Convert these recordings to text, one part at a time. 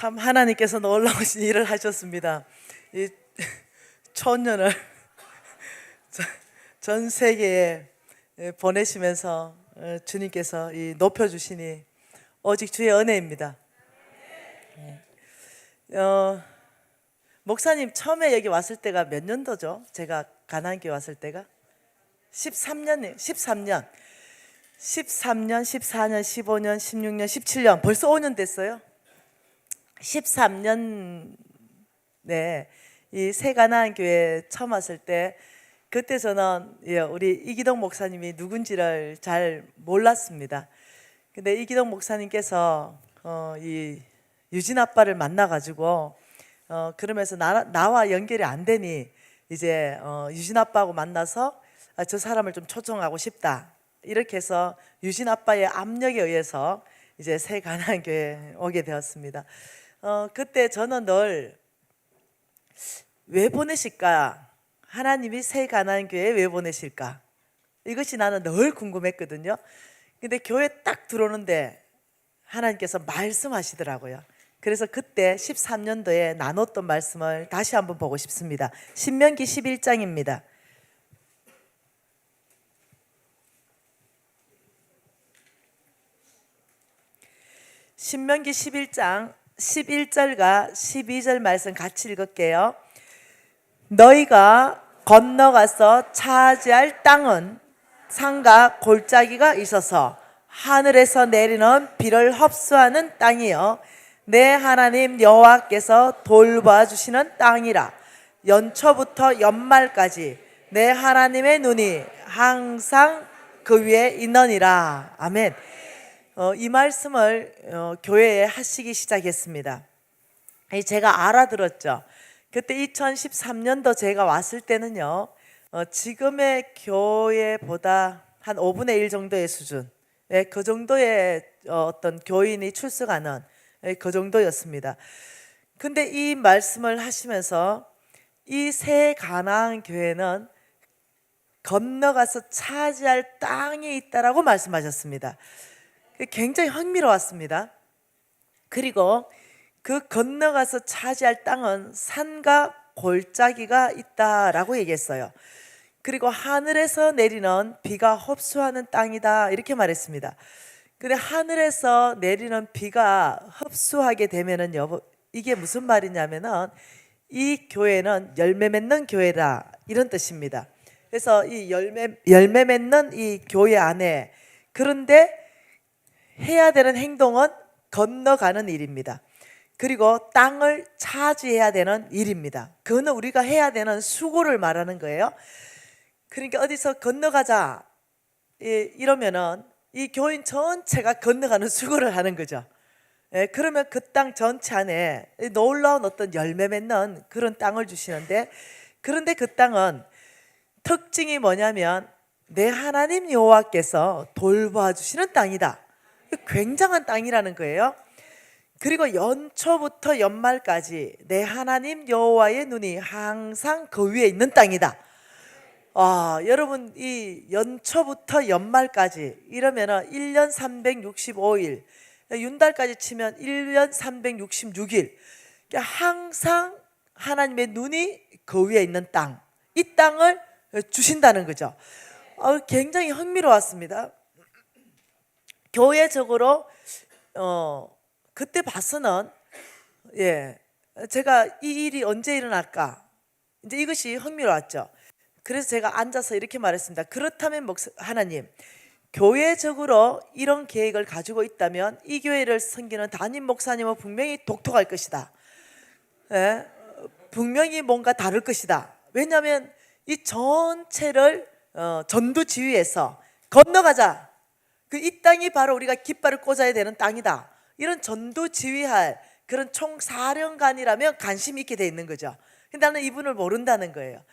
참 하나님께서 놀라우신 일을 하셨습니다. 이 초년을 전 세계에 보내시면서 주님께서 높여주시니 오직 주의 은혜입니다. 목사님 처음에 여기 왔을 때가 몇 년도죠? 제가 가나안교회 왔을 때가 13년, 14년, 14년, 15년, 16년, 17년 벌써 5년 됐어요. 13년 이 새 가나안교회 처음 왔을 때 그때 저는 우리 이기동 목사님이 누군지를 잘 몰랐습니다. 근데 이기동 목사님께서 이 유진 아빠를 만나가지고 그러면서 나와 연결이 안 되니 이제 유진 아빠하고 만나서 저 사람을 좀 초청하고 싶다 이렇게 해서 유진 아빠의 압력에 의해서 이제 새 가나안교회에 오게 되었습니다. 그때 저는 늘 왜 보내실까? 하나님이 새 가나안교회에 왜 보내실까? 이것이 나는 늘 궁금했거든요. 근데 교회 딱 들어오는데 하나님께서 말씀하시더라고요. 그래서 그때 13년도에 나눴던 말씀을 다시 한번 보고 싶습니다. 신명기 11장입니다. 신명기 11장 11절과 12절 말씀 같이 읽을게요. 너희가 건너가서 차지할 땅은 산과 골짜기가 있어서 하늘에서 내리는 비를 흡수하는 땅이요 내 하나님 여호와께서 돌봐주시는 땅이라. 연초부터 연말까지 내 하나님의 눈이 항상 그 위에 있느니라. 아멘. 이 말씀을 교회에 하시기 시작했습니다. 제가 알아들었죠. 그때 2013년도 제가 왔을 때는요, 지금의 교회보다 한 5분의 1 정도의 수준, 그 정도의 어떤 교인이 출석하는 그 정도였습니다. 근데 이 말씀을 하시면서 이 새 가나안 교회는 건너가서 차지할 땅이 있다라고 말씀하셨습니다. 굉장히 흥미로웠습니다. 그리고 그 건너가서 차지할 땅은 산과 골짜기가 있다라고 얘기했어요. 그리고 하늘에서 내리는 비가 흡수하는 땅이다 이렇게 말했습니다. 근데 하늘에서 내리는 비가 흡수하게 되면은요, 이게 무슨 말이냐면은 이 교회는 열매 맺는 교회다 이런 뜻입니다. 그래서 이 열매 맺는 이 교회 안에, 그런데 해야 되는 행동은 건너가는 일입니다. 그리고 땅을 차지해야 되는 일입니다. 그거는 우리가 해야 되는 수고를 말하는 거예요. 그러니까 어디서 건너가자 이러면은 이 교인 전체가 건너가는 수고를 하는 거죠. 그러면 그 땅 전체 안에 놀라운 어떤 열매 맺는 그런 땅을 주시는데, 그런데 그 땅은 특징이 뭐냐면 내 하나님 여호와께서 돌봐주시는 땅이다. 굉장한 땅이라는 거예요. 그리고 연초부터 연말까지 내 하나님 여호와의 눈이 항상 그 위에 있는 땅이다. 여러분, 이 연초부터 연말까지 이러면은 1년 365일, 윤달까지 치면 1년 366일, 항상 하나님의 눈이 그 위에 있는 땅, 이 땅을 주신다는 거죠. 굉장히 흥미로웠습니다. 교회적으로 그때 봐서는 제가 이 일이 언제 일어날까, 이제 이것이 흥미로웠죠. 그래서 제가 앉아서 이렇게 말했습니다. 그렇다면 하나님, 교회적으로 이런 계획을 가지고 있다면 이 교회를 섬기는 담임 목사님은 분명히 독특할 것이다. 분명히 뭔가 다를 것이다. 왜냐하면 이 전체를 전두지휘해서 건너가자, 이 땅이 바로 우리가 깃발을 꽂아야 되는 땅이다, 이런 전두지휘할 그런 총사령관이라면 관심이 있게 돼 있는 거죠. 근데 나는 이분을 모른다는 거예요.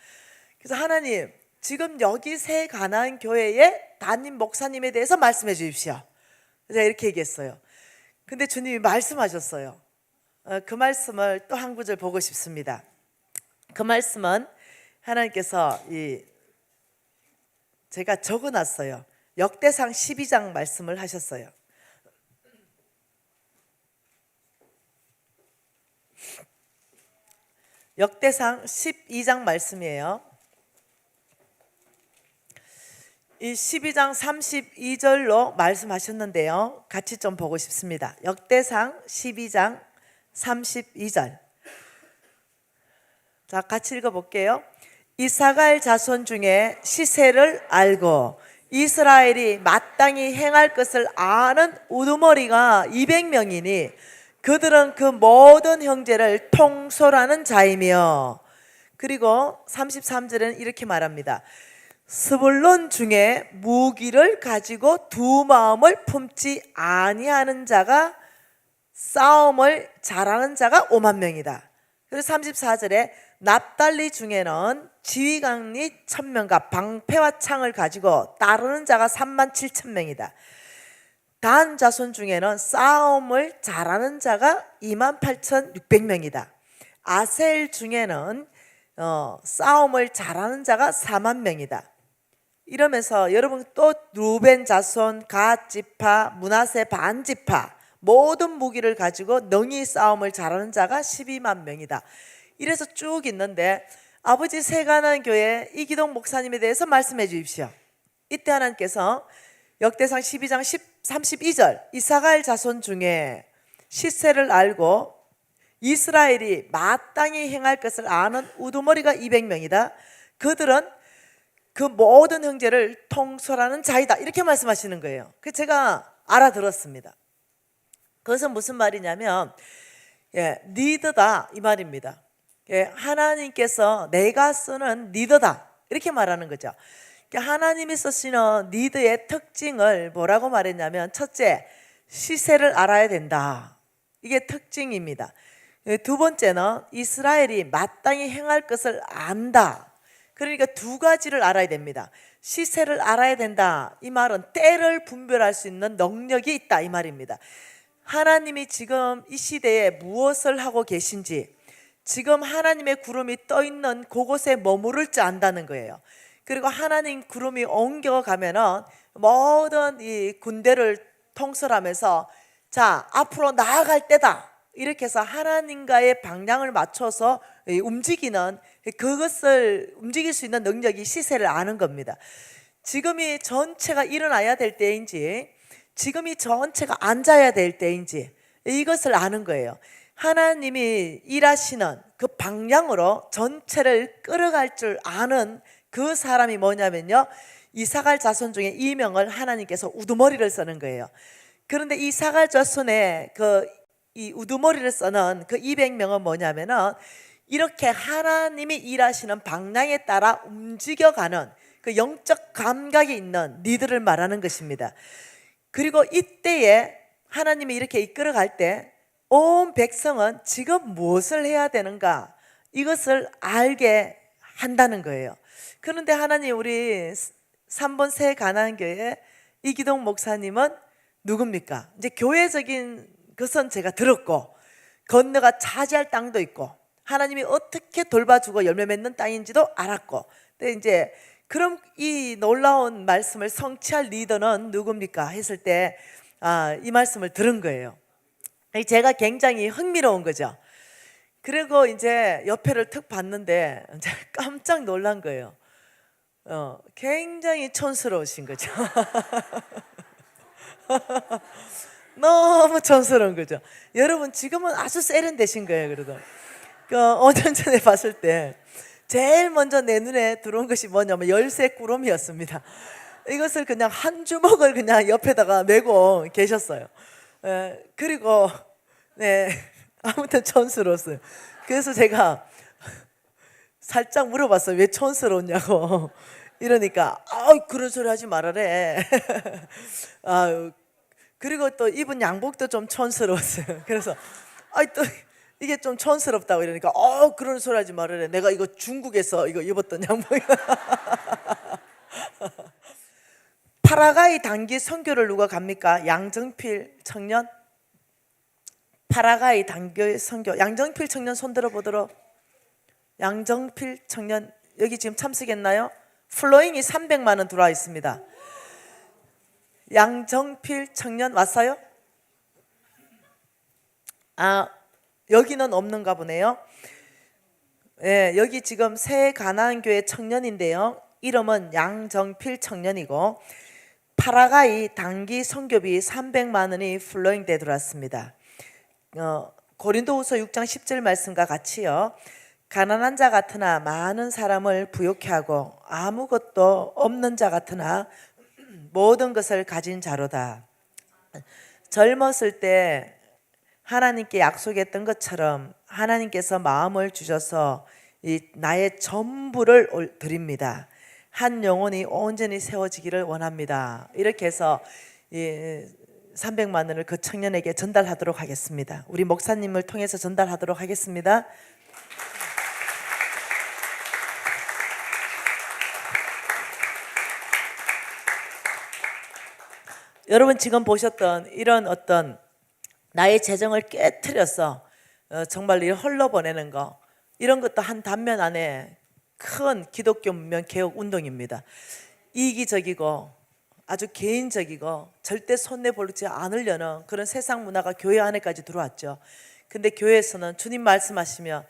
그래서 하나님, 지금 여기 새 가나안 교회의 담임 목사님에 대해서 말씀해 주십시오. 제가 이렇게 얘기했어요. 근데 주님이 말씀하셨어요. 그 말씀을 또 한 구절 보고 싶습니다. 그 말씀은 하나님께서 제가 적어놨어요. 역대상 12장 말씀을 하셨어요. 역대상 12장 말씀이에요. 이 12장 32절로 말씀하셨는데요. 같이 좀 보고 싶습니다. 역대상 12장 32절. 자, 같이 읽어볼게요. 이사갈 자손 중에 시세를 알고 이스라엘이 마땅히 행할 것을 아는 우두머리가 200명이니 그들은 그 모든 형제를 통솔하는 자이며, 그리고 33절에는 이렇게 말합니다. 스불론 중에 무기를 가지고 두 마음을 품지 아니하는 자가 싸움을 잘하는 자가 5만 명이다. 그리고 34절에 납달리 중에는 지휘관이 1000명과 방패와 창을 가지고 따르는 자가 3만 7천 명이다. 단 자손 중에는 싸움을 잘하는 자가 2만 8,600명이다. 아셀 중에는 싸움을 잘하는 자가 4만 명이다. 이러면서 여러분 또 루벤 자손, 갓 지파, 므낫세 반 지파 모든 무기를 가지고 능히 싸움을 잘하는 자가 12만 명이다. 이래서 쭉 있는데 아버지 세가난 교회 이기동 목사님에 대해서 말씀해 주십시오. 이때 하나님께서 역대상 12장 32절 이사갈 자손 중에 시세를 알고 이스라엘이 마땅히 행할 것을 아는 우두머리가 200명이다. 그들은 그 모든 형제를 통솔하는 자이다. 이렇게 말씀하시는 거예요. 그래서 제가 알아들었습니다. 그것은 무슨 말이냐면 리더다 이 말입니다. 하나님께서 내가 쓰는 리더다 이렇게 말하는 거죠. 하나님이 쓰시는 리더의 특징을 뭐라고 말했냐면, 첫째, 시세를 알아야 된다. 이게 특징입니다. 두 번째는 이스라엘이 마땅히 행할 것을 안다. 그러니까 두 가지를 알아야 됩니다. 시세를 알아야 된다. 이 말은 때를 분별할 수 있는 능력이 있다 이 말입니다. 하나님이 지금 이 시대에 무엇을 하고 계신지, 지금 하나님의 구름이 떠 있는 그곳에 머무를 줄 안다는 거예요. 그리고 하나님 구름이 옮겨가면은 모든 이 군대를 통솔하면서 자, 앞으로 나아갈 때다. 이렇게 해서 하나님과의 방향을 맞춰서 움직이는, 그것을 움직일 수 있는 능력이 시세를 아는 겁니다. 지금이 전체가 일어나야 될 때인지, 지금이 전체가 앉아야 될 때인지, 이것을 아는 거예요. 하나님이 일하시는 그 방향으로 전체를 끌어갈 줄 아는 그 사람이 뭐냐면요, 이사갈 자손 중에 2명을 하나님께서 우두머리를 쓰는 거예요. 그런데 이사갈 자손의 이 우두머리를 쓰는 그 200명은 뭐냐면은 이렇게 하나님이 일하시는 방향에 따라 움직여가는 그 영적 감각이 있는 리더를 말하는 것입니다. 그리고 이때에 하나님이 이렇게 이끌어갈 때 온 백성은 지금 무엇을 해야 되는가, 이것을 알게 한다는 거예요. 그런데 하나님, 우리 3번 새 가나안교회 이기동 목사님은 누굽니까? 이제 교회적인 것은 제가 들었고, 건너가 차지할 땅도 있고, 하나님이 어떻게 돌봐주고 열매 맺는 땅인지도 알았고, 근데 이제 그럼 이 놀라운 말씀을 성취할 리더는 누굽니까? 했을 때 이 말씀을 들은 거예요. 제가 굉장히 흥미로운 거죠. 그리고 이제 옆에를 툭 봤는데 이제 깜짝 놀란 거예요. 굉장히 촌스러우신 거죠. 너무 촌스러운 거죠. 여러분 지금은 아주 세련되신 거예요. 그래도 5년 전에 봤을 때 제일 먼저 내 눈에 들어온 것이 뭐냐면 열쇠 꾸러미였습니다. 이것을 그냥 한 주먹을 그냥 옆에다가 메고 계셨어요. 그리고 아무튼 촌스러웠어요. 그래서 제가 살짝 물어봤어요. 왜 촌스러웠냐고. 이러니까 그런 소리 하지 말아래. 그리고 또 입은 양복도 좀 촌스러웠어요. 그래서 또 이게 좀 촌스럽다고 이러니까 그런 소리 하지 말아래. 내가 이거 중국에서 이거 입었던 양복이야. 파라가이 단기 선교를 누가 갑니까? 양정필 청년. 파라가이 단기 선교. 양정필 청년 손 들어보도록. 양정필 청년 여기 지금 참석했나요? 플로잉이 300만 원 들어와 있습니다. 양정필 청년 왔어요? 여기는 없는가 보네요. 예, 여기 지금 새 가나안교회 청년인데요. 이름은 양정필 청년이고 파라과이 단기 선교비 300만 원이 플로잉돼 들어왔습니다. 고린도후서 6장 10절 말씀과 같이요. 가난한 자 같으나 많은 사람을 부욕해 하고 아무것도 없는 자 같으나 모든 것을 가진 자로다. 젊었을 때 하나님께 약속했던 것처럼 하나님께서 마음을 주셔서 나의 전부를 드립니다. 한 영혼이 온전히 세워지기를 원합니다. 이렇게 해서 300만 원을 그 청년에게 전달하도록 하겠습니다. 우리 목사님을 통해서 전달하도록 하겠습니다. 여러분 지금 보셨던 이런 어떤 나의 재정을 깨트려서 정말 흘러보내는 거, 이런 것도 한 단면 안에 큰 기독교 문명 개혁 운동입니다. 이기적이고 아주 개인적이고 절대 손내보지 않으려는 그런 세상 문화가 교회 안에까지 들어왔죠. 근데 교회에서는 주님 말씀하시면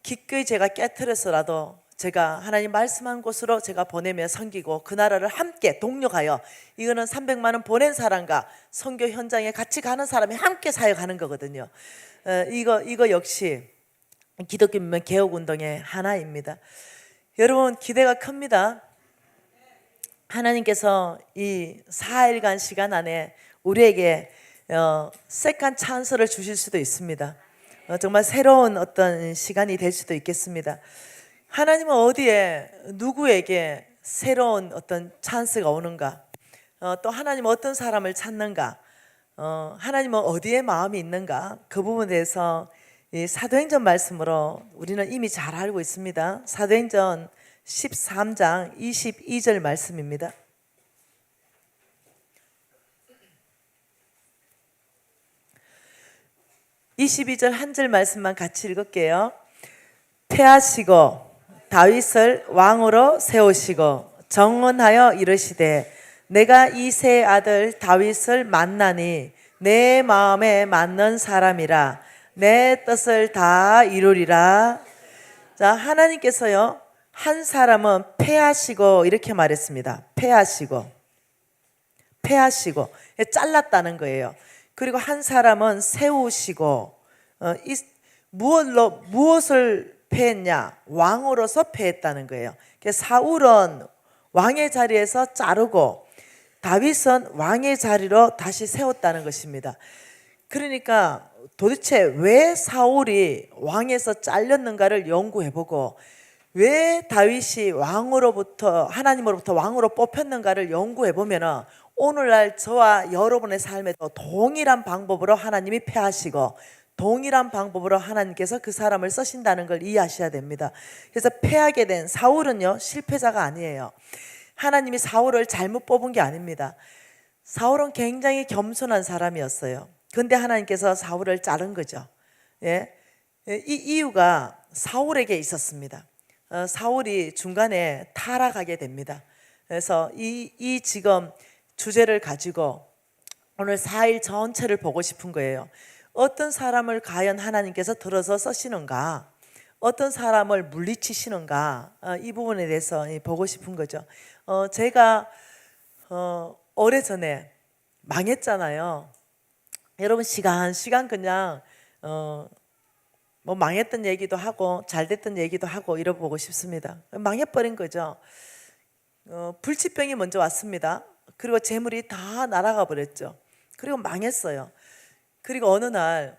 기꺼이 제가 깨트려서라도 제가 하나님 말씀한 곳으로 제가 보내며 섬기고 그 나라를 함께 동력하여, 이거는 300만 원 보낸 사람과 선교 현장에 같이 가는 사람이 함께 사역하는 거거든요. 이거 역시 기독교 문명 개혁 운동의 하나입니다. 여러분 기대가 큽니다. 하나님께서 이 4일간 시간 안에 우리에게 세컨 찬스를 주실 수도 있습니다. 정말 새로운 어떤 시간이 될 수도 있겠습니다. 하나님은 어디에 누구에게 새로운 어떤 찬스가 오는가, 또 하나님은 어떤 사람을 찾는가, 하나님은 어디에 마음이 있는가, 그 부분에 대해서 이 사도행전 말씀으로 우리는 이미 잘 알고 있습니다. 사도행전 13장 22절 말씀입니다. (22절) 한 절 말씀만 같이 읽을게요. 패하시고 다윗을 왕으로 세우시고 정언하여 이르시되 내가 이새의 아들 다윗을 만나니 내 마음에 맞는 사람이라 내 뜻을 다 이루리라. 자, 하나님께서요 한 사람은 패하시고 이렇게 말했습니다. 패하시고 잘랐다는 거예요. 그리고 한 사람은 세우시고, 무엇을 패했냐? 왕으로서 패했다는 거예요. 사울은 왕의 자리에서 자르고 다윗은 왕의 자리로 다시 세웠다는 것입니다. 그러니까 도대체 왜 사울이 왕에서 잘렸는가를 연구해보고 왜 다윗이 하나님으로부터 왕으로 뽑혔는가를 연구해보면 오늘날 저와 여러분의 삶에도 동일한 방법으로 하나님이 패하시고 동일한 방법으로 하나님께서 그 사람을 쓰신다는 걸 이해하셔야 됩니다. 그래서 패하게 된 사울은요 실패자가 아니에요. 하나님이 사울을 잘못 뽑은 게 아닙니다. 사울은 굉장히 겸손한 사람이었어요. 근데 하나님께서 사울을 자른 거죠. 예? 이 이유가 사울에게 있었습니다. 사울이 중간에 타락하게 됩니다. 그래서 이 지금 주제를 가지고 오늘 4일 전체를 보고 싶은 거예요. 어떤 사람을 과연 하나님께서 들어서 쓰시는가, 어떤 사람을 물리치시는가, 이 부분에 대해서 보고 싶은 거죠. 제가 오래전에 망했잖아요. 여러분 시간 그냥 뭐 망했던 얘기도 하고 잘 됐던 얘기도 하고 이러보고 싶습니다. 망해버린 거죠. 불치병이 먼저 왔습니다. 그리고 재물이 다 날아가 버렸죠. 그리고 망했어요. 그리고 어느 날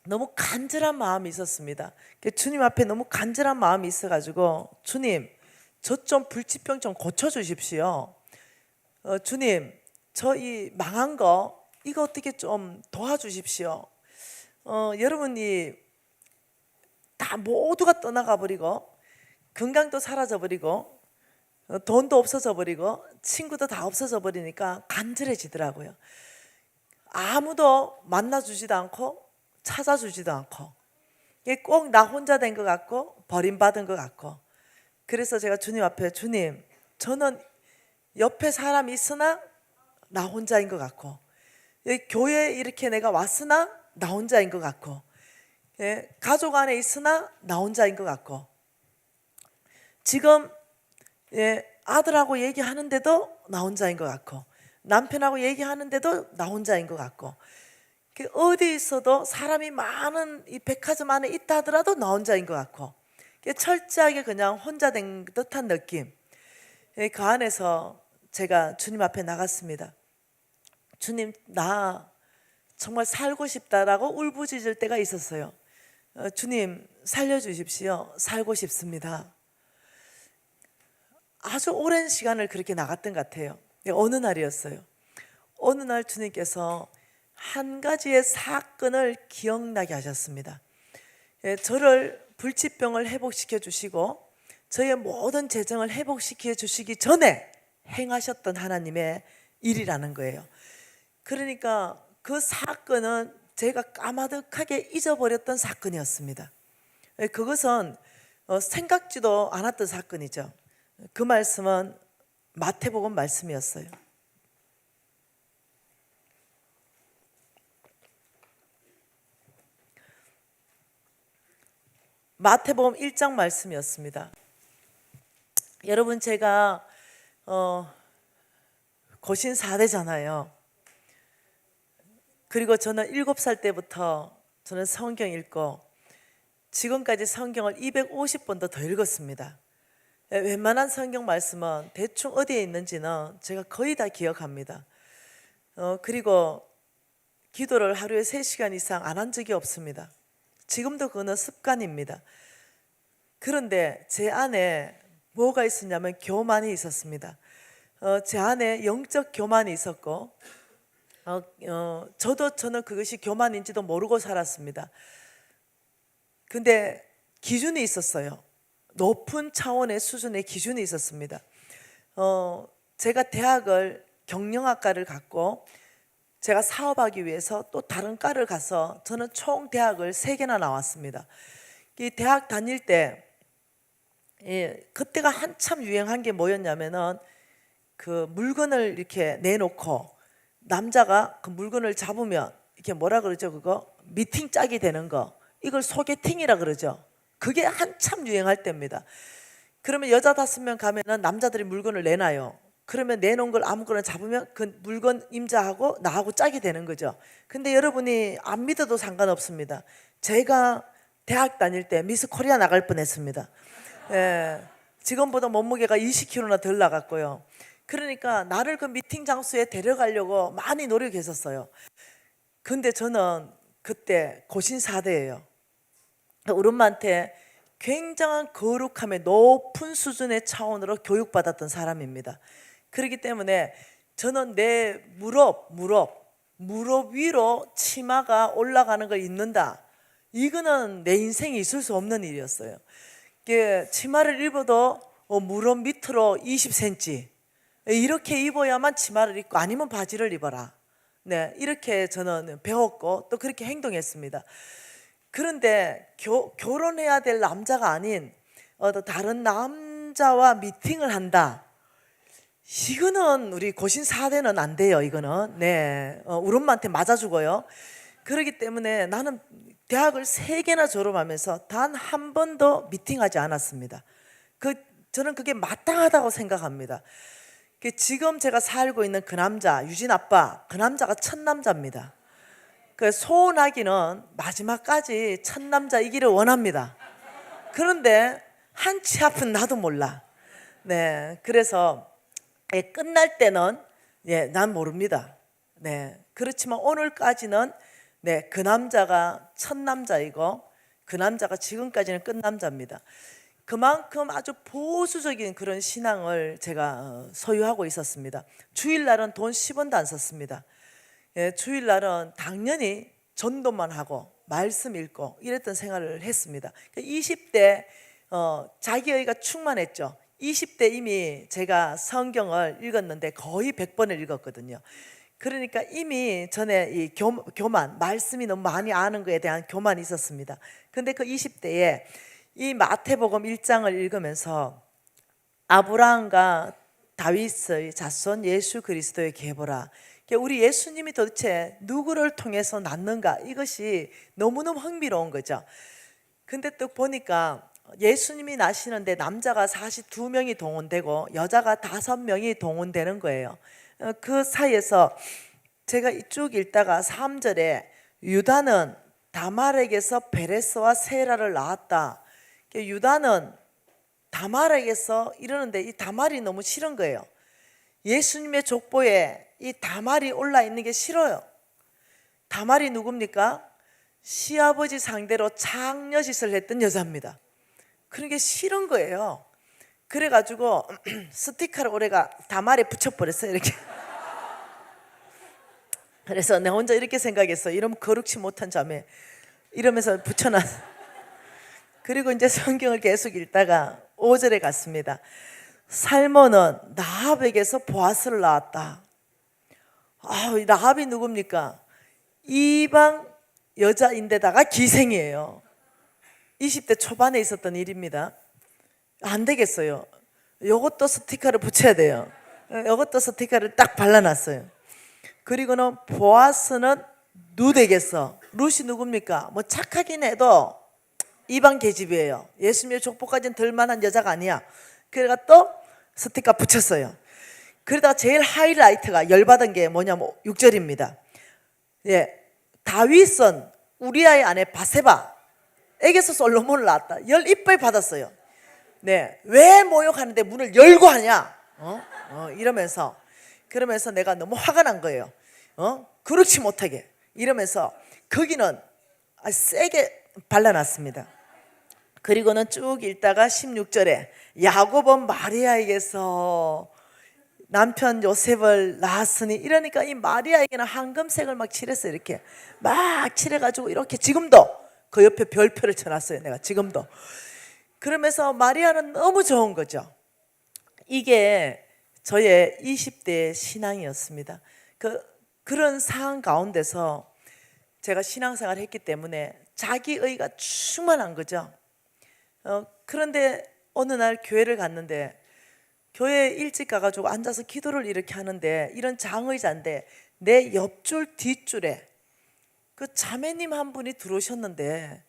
너무 간절한 마음이 있었습니다. 주님 앞에 너무 간절한 마음이 있어가지고 주님 저 좀 불치병 좀 고쳐주십시오. 주님 저 이 망한 거 이거 어떻게 좀 도와주십시오. 여러분이 다 모두가 떠나가 버리고 건강도 사라져 버리고 돈도 없어져 버리고 친구도 다 없어져 버리니까 간절해지더라고요. 아무도 만나주지도 않고 찾아주지도 않고 꼭 나 혼자 된 것 같고 버림받은 것 같고, 그래서 제가 주님 앞에 주님 저는 옆에 사람이 있으나 나 혼자인 것 같고, 여기 교회에 이렇게 내가 왔으나 나 혼자인 것 같고, 가족 안에 있으나 나 혼자인 것 같고, 지금 아들하고 얘기하는데도 나 혼자인 것 같고, 남편하고 얘기하는데도 나 혼자인 것 같고, 어디 있어도 사람이 많은 이 백화점 안에 있다 하더라도 나 혼자인 것 같고, 철저하게 그냥 혼자 된 듯한 느낌. 그 안에서 제가 주님 앞에 나갔습니다. 주님, 나 정말 살고 싶다라고 울부짖을 때가 있었어요. 주님, 살려주십시오. 살고 싶습니다. 아주 오랜 시간을 그렇게 나갔던 것 같아요. 어느 날이었어요. 어느 날 주님께서 한 가지의 사건을 기억나게 하셨습니다. 저를 불치병을 회복시켜 주시고 저의 모든 재정을 회복시켜 주시기 전에 행하셨던 하나님의 일이라는 거예요. 그러니까 그 사건은 제가 까마득하게 잊어버렸던 사건이었습니다. 그것은 생각지도 않았던 사건이죠. 그 말씀은 마태복음 말씀이었어요. 마태복음 1장 말씀이었습니다. 여러분, 제가 고신 4대잖아요. 그리고 저는 7살 때부터 저는 성경 읽고 지금까지 성경을 250번도 더 읽었습니다. 웬만한 성경 말씀은 대충 어디에 있는지는 제가 거의 다 기억합니다. 그리고 기도를 하루에 3시간 이상 안 한 적이 없습니다. 지금도 그거는 습관입니다. 그런데 제 안에 뭐가 있었냐면 교만이 있었습니다. 제 안에 영적 교만이 있었고, 저는 그것이 교만인지도 모르고 살았습니다. 근데 기준이 있었어요. 높은 차원의 수준의 기준이 있었습니다. 제가 대학을 경영학과를 갔고 제가 사업하기 위해서 또 다른 과를 가서 저는 총 대학을 3개나 나왔습니다. 이 대학 다닐 때 그때가 한참 유행한 게 뭐였냐면은 그 물건을 이렇게 내놓고 남자가 그 물건을 잡으면 이렇게 뭐라 그러죠? 그거 미팅 짝이 되는 거, 이걸 소개팅이라 그러죠. 그게 한참 유행할 때입니다. 그러면 여자 5명 가면은 남자들이 물건을 내놔요. 그러면 내놓은 걸 아무거나 잡으면 그 물건 임자하고 나하고 짝이 되는 거죠. 근데 여러분이 안 믿어도 상관없습니다. 제가 대학 다닐 때 미스 코리아 나갈 뻔했습니다. 지금보다 몸무게가 20kg나 덜 나갔고요. 그러니까 나를 그 미팅 장소에 데려가려고 많이 노력했었어요. 근데 저는 그때 고신 4대예요. 우리 엄마한테 굉장한 거룩함의 높은 수준의 차원으로 교육받았던 사람입니다. 그렇기 때문에 저는 내 무릎 위로 치마가 올라가는 걸 입는다, 이거는 내 인생에 있을 수 없는 일이었어요. 치마를 입어도 무릎 밑으로 20cm 이렇게 입어야만 치마를 입고, 아니면 바지를 입어라. 네, 이렇게 저는 배웠고 또 그렇게 행동했습니다. 그런데 결혼해야 될 남자가 아닌 다른 남자와 미팅을 한다, 이거는 우리 고신 4대는 안 돼요. 이거는 우리 엄마한테 맞아 죽어요. 그렇기 때문에 나는 대학을 3개나 졸업하면서 단 한 번도 미팅하지 않았습니다. 저는 그게 마땅하다고 생각합니다. 지금 제가 살고 있는 그 남자, 유진 아빠, 그 남자가 첫 남자입니다. 소원하기는 마지막까지 첫 남자이기를 원합니다. 그런데 한치 앞은 나도 몰라. 그래서 끝날 때는 난 모릅니다. 그렇지만 오늘까지는 그 남자가 첫 남자이고 그 남자가 지금까지는 끝 남자입니다. 그만큼 아주 보수적인 그런 신앙을 제가 소유하고 있었습니다. 주일날은 돈 10원도 안 썼습니다. 주일날은 당연히 전도만 하고 말씀 읽고 이랬던 생활을 했습니다. 20대 자기애가 충만했죠. 20대 이미 제가 성경을 읽었는데 거의 100번을 읽었거든요. 그러니까 이미 전에 이 교만, 말씀이 너무 많이 아는 것에 대한 교만이 있었습니다. 근데 그 20대에 이 마태복음 1장을 읽으면서 아브라함과 다윗의 자손 예수 그리스도의 계보라. 우리 예수님이 도대체 누구를 통해서 낳는가, 이것이 너무너무 흥미로운 거죠. 근데 또 보니까 예수님이 나시는데 남자가 42명이 동원되고 여자가 5명이 동원되는 거예요. 그 사이에서 제가 쭉 읽다가 3절에 유다는 다말에게서 베레스와 세라를 낳았다. 유다는 다말에게서 이러는데 이 다말이 너무 싫은 거예요. 예수님의 족보에 이 다말이 올라 있는 게 싫어요. 다말이 누굽니까? 시아버지 상대로 장녀짓을 했던 여자입니다. 그런 게 싫은 거예요. 그래가지고 스티커를 올해가 다말에 붙여버렸어요, 이렇게. 그래서 내 혼자 이렇게 생각했어. 이러면 거룩치 못한 자매, 이러면서 붙여놨어. 그리고 이제 성경을 계속 읽다가 5절에 갔습니다. 살몬은 라합에게서 보아스를 낳았다. 라합이 누굽니까? 이방 여자인데다가 기생이에요. 20대 초반에 있었던 일입니다. 안 되겠어요. 요것도 스티커를 붙여야 돼요. 요것도 스티커를 딱 발라놨어요. 그리고는 보아스는 룻에게서, 룻이 누굽니까? 뭐 착하긴 해도 이방 계집이에요. 예수님의 족보까지는 들만한 여자가 아니야. 그래가 또 스티커 붙였어요. 그러다가 제일 하이라이트가 열받은 게 뭐냐면 6절입니다. 예, 다윗은 우리아의 아내 바세바에게서 솔로몬을 낳았다. 열 이빨 받았어요. 네, 왜 모욕하는데 문을 열고 하냐? 이러면서, 그러면서 내가 너무 화가 난 거예요. 그렇지 못하게 이러면서 거기는 세게 발라놨습니다. 그리고는 쭉 읽다가 16절에 야곱은 마리아에게서 남편 요셉을 낳았으니, 이러니까 이 마리아에게는 황금색을 막 칠했어요. 이렇게 막 칠해가지고 이렇게, 지금도 그 옆에 별표를 쳐놨어요, 내가 지금도. 그러면서 마리아는 너무 좋은 거죠. 이게 저의 20대 신앙이었습니다. 그런 상황 가운데서 제가 신앙생활을 했기 때문에 자기의가 충만한 거죠. 그런데 어느 날 교회를 갔는데, 교회에 일찍 가가지고 앉아서 기도를 이렇게 하는데, 이런 장의자인데 내 옆줄 뒷줄에 그 자매님 한 분이 들어오셨는데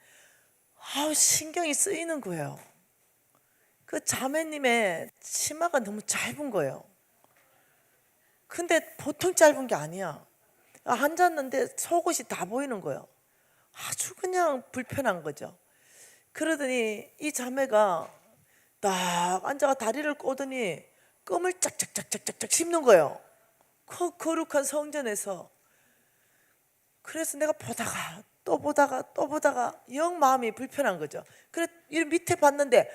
신경이 쓰이는 거예요. 그 자매님의 치마가 너무 짧은 거예요. 근데 보통 짧은 게 아니야. 앉았는데 속옷이 다 보이는 거예요. 아주 그냥 불편한 거죠. 그러더니 이 자매가 딱 앉아가 다리를 꼬더니 껌을 짝짝짝짝짝짝 씹는 거예요. 그 거룩한 성전에서. 그래서 내가 보다가 또 보다가 또 보다가 영 마음이 불편한 거죠. 그래 이 밑에 봤는데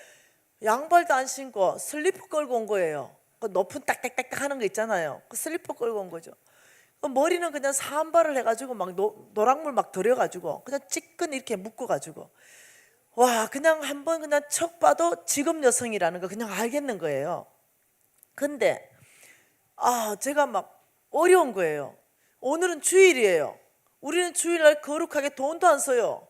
양발도 안 신고 슬리퍼 끌고 온 거예요. 그 높은 딱딱딱딱 하는 거 있잖아요. 그 슬리퍼 끌고 온 거죠. 그 머리는 그냥 산발을 해가지고 막 노랑물 막 들여가지고 그냥 찌끈 이렇게 묶어가지고, 와, 그냥 한번 그냥 척 봐도 직업 여성이라는 거 그냥 알겠는 거예요. 근데 제가 막 어려운 거예요. 오늘은 주일이에요. 우리는 주일날 거룩하게 돈도 안 써요.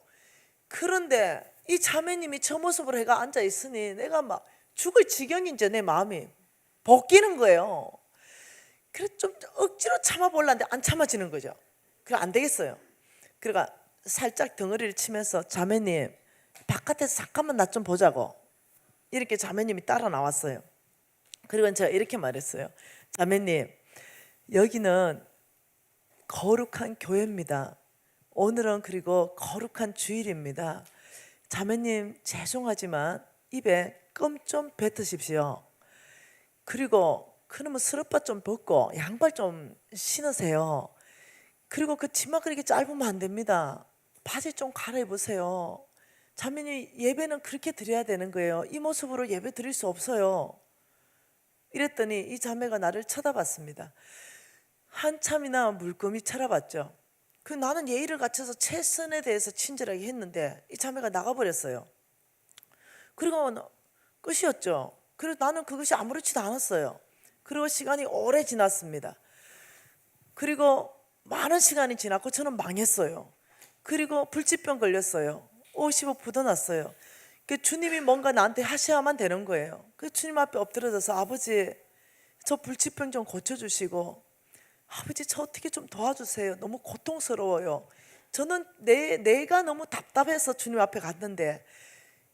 그런데 이 자매님이 저 모습으로 해가 앉아 있으니 내가 막 죽을 지경인 줄 내 마음이 벗기는 거예요. 그래서 좀 억지로 참아보려는데 안 참아지는 거죠. 그래 안 되겠어요. 그러니까 살짝 덩어리를 치면서 자매님 바깥에서 잠깐만 나 좀 보자고, 이렇게 자매님이 따라 나왔어요. 그리고 제가 이렇게 말했어요. 자매님, 여기는 거룩한 교회입니다. 오늘은 그리고 거룩한 주일입니다. 자매님 죄송하지만 입에 껌 좀 뱉으십시오. 그리고 그러면 스르빠 좀 벗고 양발 좀 신으세요. 그리고 그 치마 그렇게 짧으면 안 됩니다. 바지 좀 갈아입으세요. 자매님 예배는 그렇게 드려야 되는 거예요. 이 모습으로 예배 드릴 수 없어요. 이랬더니 이 자매가 나를 쳐다봤습니다. 한참이나 물끄미 쳐다봤죠. 나는 예의를 갖춰서 최선에 대해서 친절하게 했는데 이 자매가 나가버렸어요. 그리고 끝이었죠. 그래서 나는 그것이 아무렇지도 않았어요. 그리고 시간이 오래 지났습니다. 그리고 많은 시간이 지났고 저는 망했어요. 그리고 불치병 걸렸어요. 55 묻어났어요. 주님이 뭔가 나한테 하셔야만 되는 거예요. 주님 앞에 엎드려져서 아버지 저 불치병 좀 고쳐주시고, 아버지 저 어떻게 좀 도와주세요. 너무 고통스러워요. 저는 내가 너무 답답해서 주님 앞에 갔는데,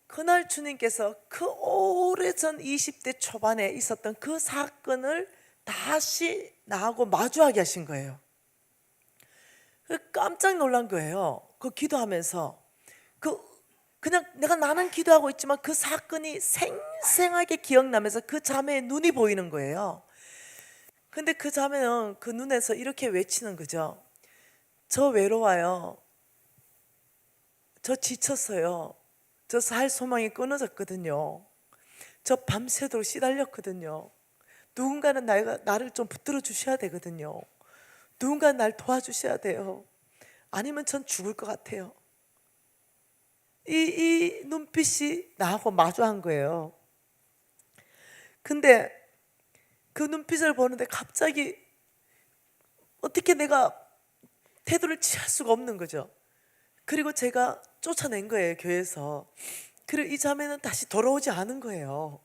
그날 주님께서 그 오래전 20대 초반에 있었던 그 사건을 다시 나하고 마주하게 하신 거예요. 깜짝 놀란 거예요. 그 기도하면서 그냥 나는 기도하고 있지만 그 사건이 생생하게 기억나면서 그 자매의 눈이 보이는 거예요. 근데 그 자매는 그 눈에서 이렇게 외치는 거죠. 저 외로워요. 저 지쳤어요. 저 살 소망이 끊어졌거든요. 저 밤새도록 시달렸거든요. 누군가는 나를 좀 붙들어 주셔야 되거든요. 누군가는 날 도와주셔야 돼요. 아니면 전 죽을 것 같아요. 이 눈빛이 나하고 마주한 거예요. 근데 그 눈빛을 보는데 갑자기 어떻게 내가 태도를 취할 수가 없는 거죠. 그리고 제가 쫓아낸 거예요, 교회에서. 그리고 이 자매는 다시 돌아오지 않은 거예요.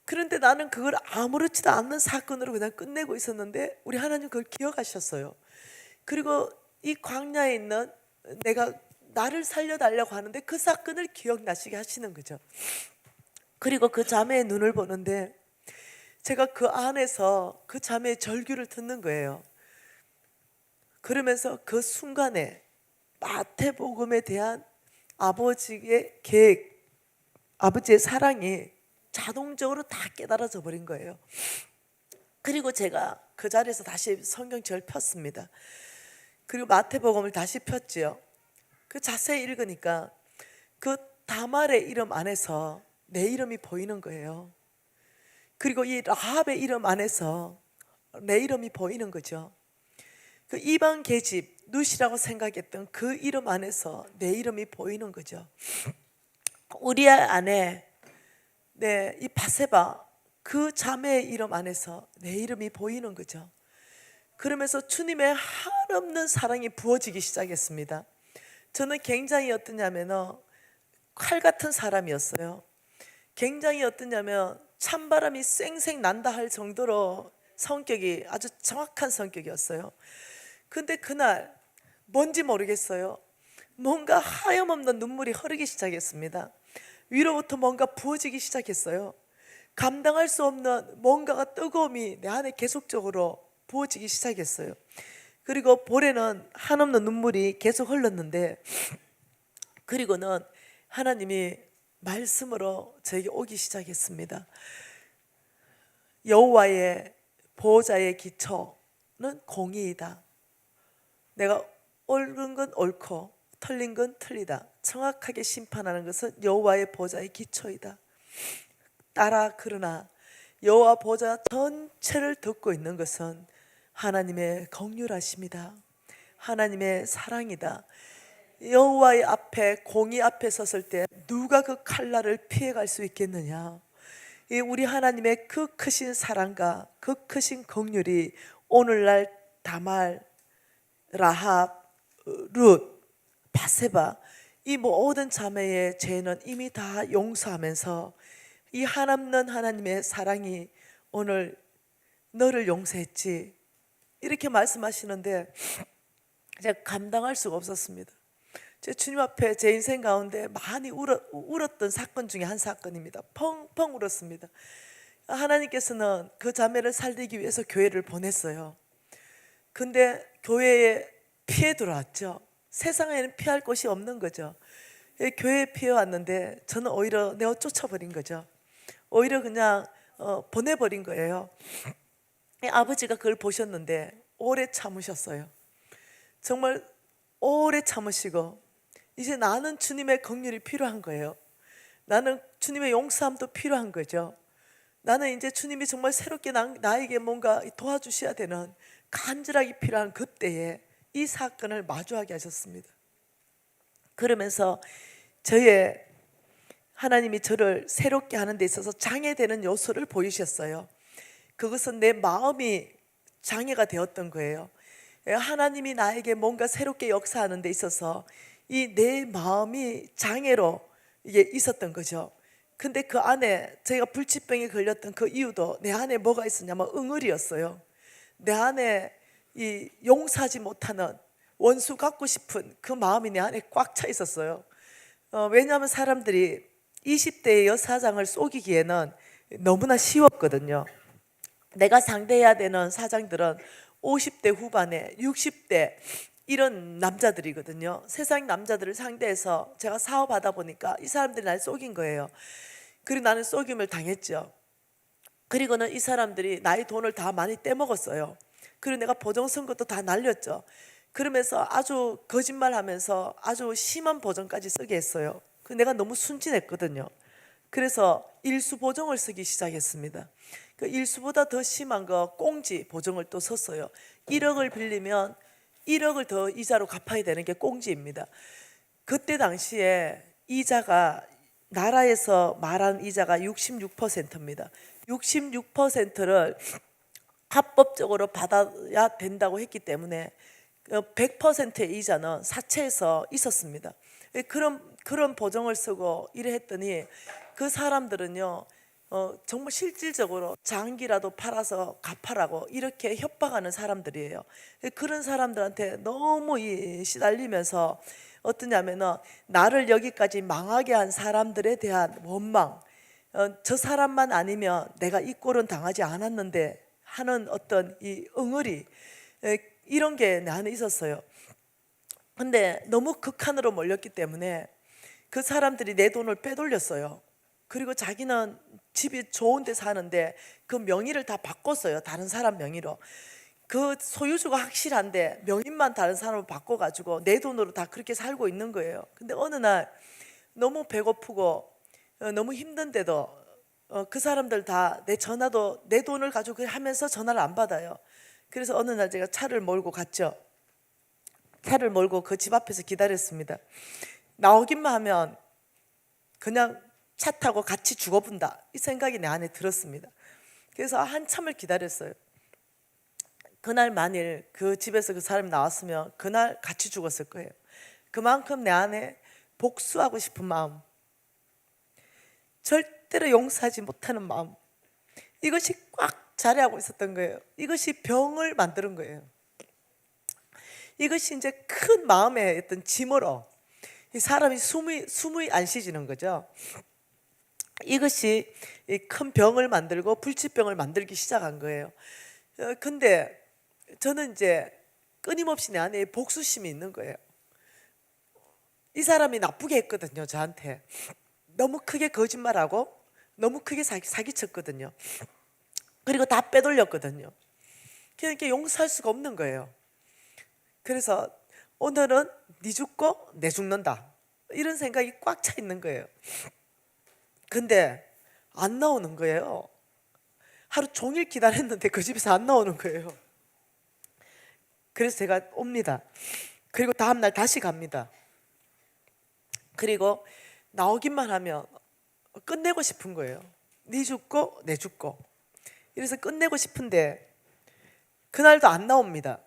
그런데 나는 그걸 아무렇지도 않는 사건으로 그냥 끝내고 있었는데 우리 하나님 그걸 기억하셨어요. 그리고 이 광야에 있는 내가 나를 살려달라고 하는데 그 사건을 기억나시게 하시는 거죠. 그리고 그 자매의 눈을 보는데 제가 그 안에서 그 자매의 절규를 듣는 거예요. 그러면서 그 순간에 마태복음에 대한 아버지의 계획, 아버지의 사랑이 자동적으로 다 깨달아져 버린 거예요. 그리고 제가 그 자리에서 다시 성경책을 폈습니다. 그리고 마태복음을 다시 폈지요. 그 자세히 읽으니까 그 다말의 이름 안에서 내 이름이 보이는 거예요. 그리고 이 라합의 이름 안에서 내 이름이 보이는 거죠. 그 이방 계집 룻이라고 생각했던 그 이름 안에서 내 이름이 보이는 거죠. 우리아 안에 이 바세바 그 자매의 이름 안에서 내 이름이 보이는 거죠. 그러면서 주님의 한없는 사랑이 부어지기 시작했습니다. 저는 굉장히 어떠냐면 칼 같은 사람이었어요. 굉장히 어떠냐면 찬바람이 쌩쌩 난다 할 정도로 성격이 아주 정확한 성격이었어요. 근데 그날 뭔지 모르겠어요. 뭔가 하염없는 눈물이 흐르기 시작했습니다. 위로부터 뭔가 부어지기 시작했어요. 감당할 수 없는 뭔가가 뜨거움이 내 안에 계속적으로 부어지기 시작했어요. 그리고 볼에는 한없는 눈물이 계속 흘렀는데, 그리고는 하나님이 말씀으로 저에게 오기 시작했습니다. 여호와의 보호자의 기초는 공의이다. 내가 옳은 건 옳고 틀린 건 틀리다. 정확하게 심판하는 것은 여호와의 보호자의 기초이다. 그러나 여호와 보호자 전체를 듣고 있는 것은 하나님의 긍휼하심이다. 하나님의 사랑이다. 여호와의 앞에, 공의 앞에 섰을 때 누가 그 칼날을 피해갈 수 있겠느냐. 우리 하나님의 그 크신 사랑과 그 크신 긍휼이 오늘날 다말, 라합, 룻, 바세바 이 모든 자매의 죄는 이미 다 용서하면서 이 한없는 하나님의 사랑이 오늘 너를 용서했지, 이렇게 말씀하시는데 제가 감당할 수가 없었습니다. 제 주님 앞에 제 인생 가운데 많이 울었던 사건 중에 한 사건입니다. 펑펑 울었습니다. 하나님께서는 그 자매를 살리기 위해서 교회를 보냈어요. 근데 교회에 피해 들어왔죠. 세상에는 피할 곳이 없는 거죠. 교회에 피해 왔는데 저는 오히려 내어 쫓아버린 거죠. 오히려 그냥 보내버린 거예요. 아버지가 그걸 보셨는데 오래 참으셨어요. 정말 오래 참으시고, 이제 나는 주님의 긍휼이 필요한 거예요. 나는 주님의 용서함도 필요한 거죠. 나는 이제 주님이 정말 새롭게 나에게 뭔가 도와주셔야 되는 간절하게 필요한 그때에 이 사건을 마주하게 하셨습니다. 그러면서 하나님이 저를 새롭게 하는 데 있어서 장애되는 요소를 보이셨어요. 그것은 내 마음이 장애가 되었던 거예요. 하나님이 나에게 뭔가 새롭게 역사하는 데 있어서 이 내 마음이 장애로 이게 있었던 거죠. 근데 그 안에 제가 불치병에 걸렸던 그 이유도 내 안에 뭐가 있었냐면 응어리였어요. 내 안에 이 용서하지 못하는 원수 갖고 싶은 그 마음이 내 안에 꽉 차 있었어요. 왜냐하면 사람들이 20대의 여사장을 속이기에는 너무나 쉬웠거든요. 내가 상대해야 되는 사장들은 50대 후반에 60대 이런 남자들이거든요. 세상 남자들을 상대해서 제가 사업하다 보니까 이 사람들이 날 속인 거예요. 그리고 나는 속임을 당했죠. 그리고는 이 사람들이 나의 돈을 다 많이 떼먹었어요. 그리고 내가 보증선고도 다 날렸죠. 그러면서 아주 거짓말하면서 아주 심한 보증까지 쓰게 했어요. 내가 너무 순진했거든요. 그래서 일수 보증을 쓰기 시작했습니다. 그 일수보다 더 심한 거 꽁지 보증을 또 썼어요. 1억을 빌리면 1억을 더 이자로 갚아야 되는 게 꽁지입니다. 그때 당시에 이자가 나라에서 말한 이자가 66%입니다. 66%를 합법적으로 받아야 된다고 했기 때문에 100%의 이자는 사채에서 있었습니다. 그런 보증을 쓰고 이래 했더니 그 사람들은요 정말 실질적으로 장기라도 팔아서 갚아라고 이렇게 협박하는 사람들이에요. 그런 사람들한테 너무 시달리면서 어떠냐면은 나를 여기까지 망하게 한 사람들에 대한 원망, 저 사람만 아니면 내가 이 꼴은 당하지 않았는데 하는 어떤 이 응어리, 이런 게 내 안에 있었어요. 근데 너무 극한으로 몰렸기 때문에 그 사람들이 내 돈을 빼돌렸어요. 그리고 자기는 집이 좋은 데 사는데 그 명의를 다 바꿨어요. 다른 사람 명의로. 그 소유주가 확실한데 명의만 다른 사람으로 바꿔가지고 내 돈으로 다 그렇게 살고 있는 거예요. 근데 어느 날 너무 배고프고 너무 힘든데도 그 사람들 다 내 전화도 내 돈을 가지고 하면서 전화를 안 받아요. 그래서 어느 날 제가 차를 몰고 갔죠. 차를 몰고 그 집 앞에서 기다렸습니다. 나오기만 하면 그냥 차 타고 같이 죽어본다 이 생각이 내 안에 들었습니다. 그래서 한참을 기다렸어요. 그날 만일 그 집에서 그 사람이 나왔으면 그날 같이 죽었을 거예요. 그만큼 내 안에 복수하고 싶은 마음, 절대로 용서하지 못하는 마음, 이것이 꽉 자리하고 있었던 거예요. 이것이 병을 만드는 거예요. 이것이 이제 큰 마음의 어떤 짐으로 이 사람이 숨이 안 쉬지는 거죠. 이것이 큰 병을 만들고 불치병을 만들기 시작한 거예요. 근데 저는 이제 끊임없이 내 안에 복수심이 있는 거예요. 이 사람이 나쁘게 했거든요. 저한테 너무 크게 거짓말하고 너무 크게 사기쳤거든요. 그리고 다 빼돌렸거든요. 그러니까 용서할 수가 없는 거예요. 그래서 오늘은 네 죽고 내 죽는다 이런 생각이 꽉 차 있는 거예요. 근데 안 나오는 거예요. 하루 종일 기다렸는데 그 집에서 안 나오는 거예요. 그래서 제가 옵니다. 그리고 다음날 다시 갑니다. 그리고 나오기만 하면 끝내고 싶은 거예요. 네 죽고 내 죽고. 이래서 끝내고 싶은데 그날도 안 나옵니다.